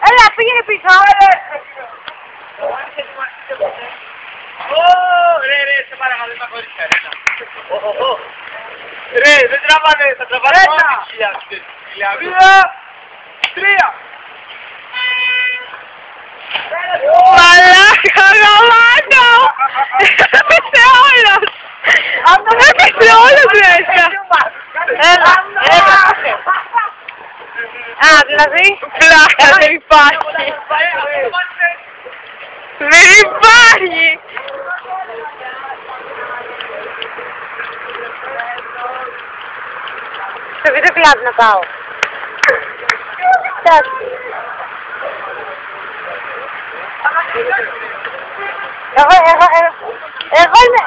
Έλα, πήγαινε πίσω. Ρε, σε παρακαλώ, είμαι χωρίς έρενα. Ρε, δεν τραβάνε, θα τραβάνε μόνο 2.000. 3. Μαλάκα, γαμάτο! Έπεσε όλος! Έπεσε όλος μέσα! Έλα, έλα! Α, δηλαδή, πλάκα, δεν υπάρχει! Δεν υπάρχει! Στο βίντεο κλαμπ να πάω. Εγώ είμαι...